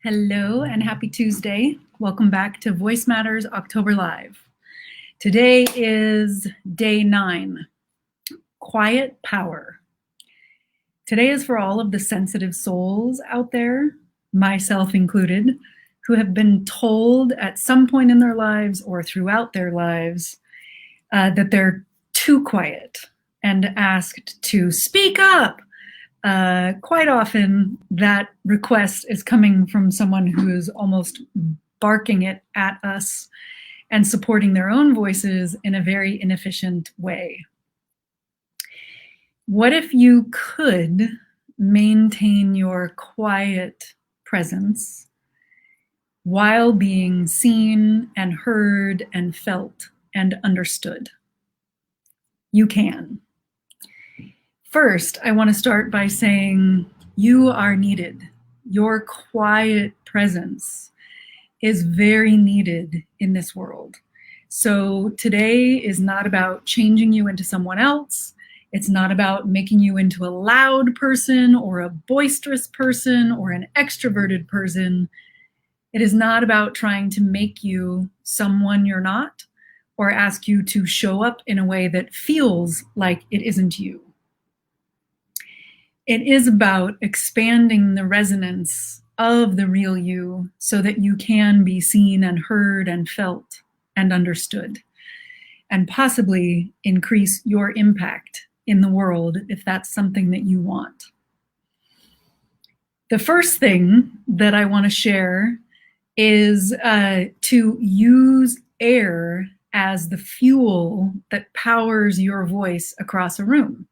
Hello and happy Tuesday. Welcome back to Voice Matters October Live. Today is day 9, Quiet Power. Today is for all of the sensitive souls out there, myself included, who have been told at some point in their lives or throughout their lives that they're too quiet and asked to speak up. Quite often that request is coming from someone who is almost barking it at us and supporting their own voices in a very inefficient way. What if you could maintain your quiet presence while being seen and heard and felt and understood? You can. First, I want to start by saying you are needed. Your quiet presence is very needed in this world. So today is not about changing you into someone else. It's not about making you into a loud person or a boisterous person or an extroverted person. It is not about trying to make you someone you're not or ask you to show up in a way that feels like it isn't you. It is about expanding the resonance of the real you so that you can be seen and heard and felt and understood, and possibly increase your impact in the world if that's something that you want. The first thing that I want to share is to use air as the fuel that powers your voice across a room,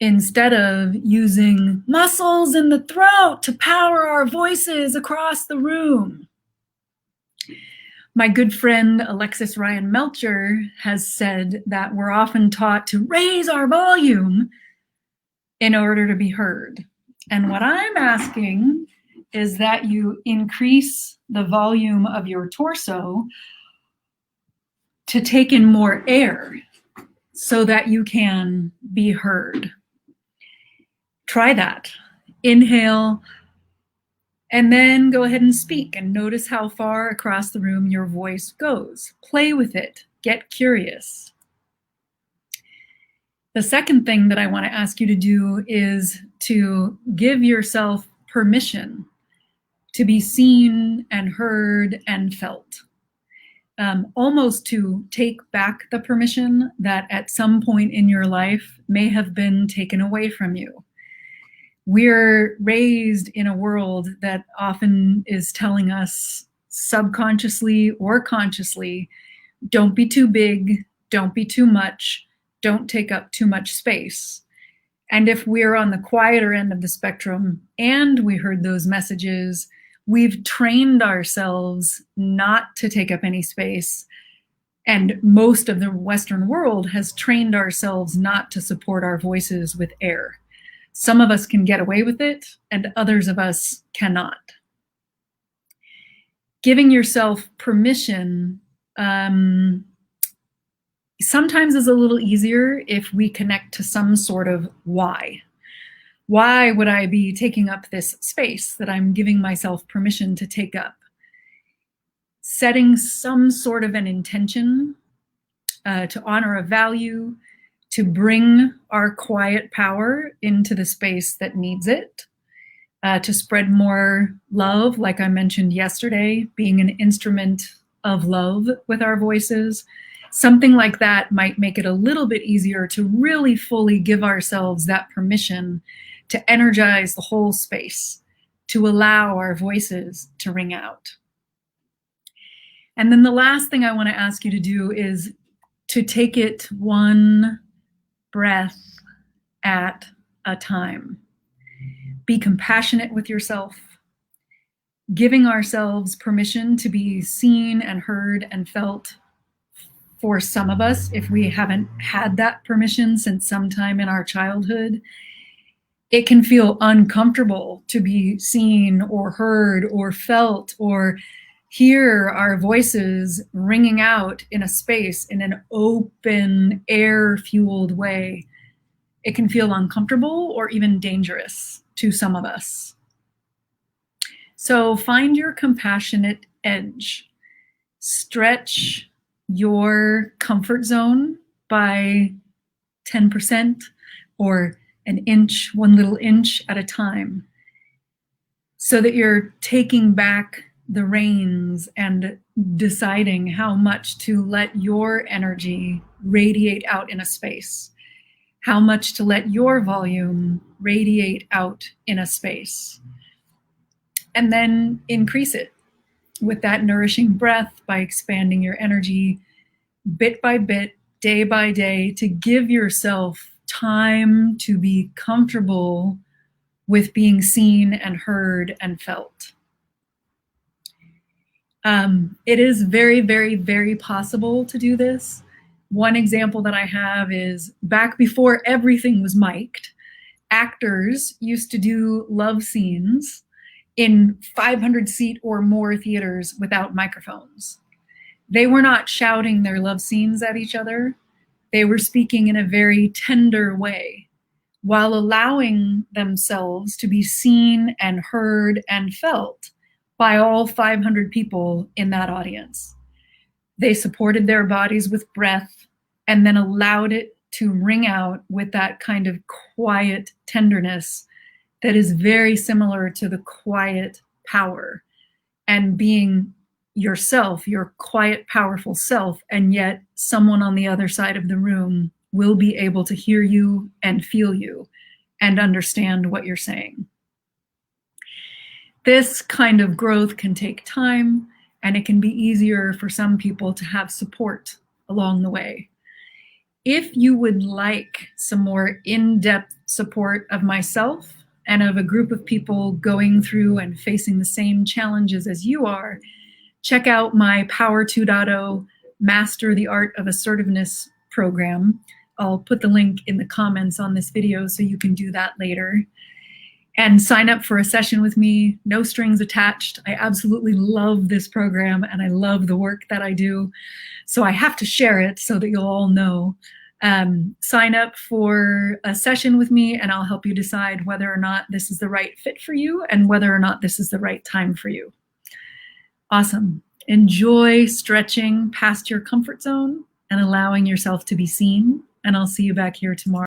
instead of using muscles in the throat to power our voices across the room. My good friend Alexis Ryan Melcher has said that we're often taught to raise our volume in order to be heard. And what I'm asking is that you increase the volume of your torso to take in more air so that you can be heard. Try that. Inhale, and then go ahead and speak and notice how far across the room your voice goes. Play with it. Get curious. The second thing that I want to ask you to do is to give yourself permission to be seen and heard and felt. Almost to take back the permission that at some point in your life may have been taken away from you. We're raised in a world that often is telling us subconsciously or consciously, don't be too big, don't be too much, don't take up too much space. And if we're on the quieter end of the spectrum and we heard those messages, we've trained ourselves not to take up any space. And most of the Western world has trained ourselves not to support our voices with air. Some of us can get away with it, and others of us cannot. Giving yourself permission sometimes is a little easier if we connect to some sort of why. Why would I be taking up this space that I'm giving myself permission to take up? Setting some sort of an intention to honor a value, to bring our quiet power into the space that needs it, to spread more love, like I mentioned yesterday, being an instrument of love with our voices. Something like that might make it a little bit easier to really fully give ourselves that permission to energize the whole space, to allow our voices to ring out. And then the last thing I want to ask you to do is to take it one breath at a time. Be compassionate with yourself, giving ourselves permission to be seen and heard and felt. For some of us, if we haven't had that permission since sometime in our childhood, it can feel uncomfortable to be seen or heard or felt or hear our voices ringing out in a space in an open, air-fueled way. It can feel uncomfortable or even dangerous to some of us. So find your compassionate edge. Stretch your comfort zone by 10% or an inch, one little inch at a time, so that you're taking back the reins and deciding how much to let your energy radiate out in a space, how much to let your volume radiate out in a space, and then increase it with that nourishing breath by expanding your energy bit by bit, day by day, to give yourself time to be comfortable with being seen and heard and felt. It is very, very, very possible to do this. One example that I have is back before everything was mic'd, actors used to do love scenes in 500-seat or more theaters without microphones. They were not shouting their love scenes at each other. They were speaking in a very tender way while allowing themselves to be seen and heard and felt by all 500 people in that audience. They supported their bodies with breath and then allowed it to ring out with that kind of quiet tenderness that is very similar to the quiet power and being yourself, your quiet, powerful self, and yet someone on the other side of the room will be able to hear you and feel you and understand what you're saying. This kind of growth can take time, and it can be easier for some people to have support along the way. If you would like some more in-depth support of myself and of a group of people going through and facing the same challenges as you are, check out my Power 2.0 Master the Art of Assertiveness program. I'll put the link in the comments on this video so you can do that later. And sign up for a session with me, no strings attached. I absolutely love this program and I love the work that I do. So I have to share it so that you'll all know. Sign up for a session with me and I'll help you decide whether or not this is the right fit for you and whether or not this is the right time for you. Awesome. Enjoy stretching past your comfort zone and allowing yourself to be seen. And I'll see you back here tomorrow.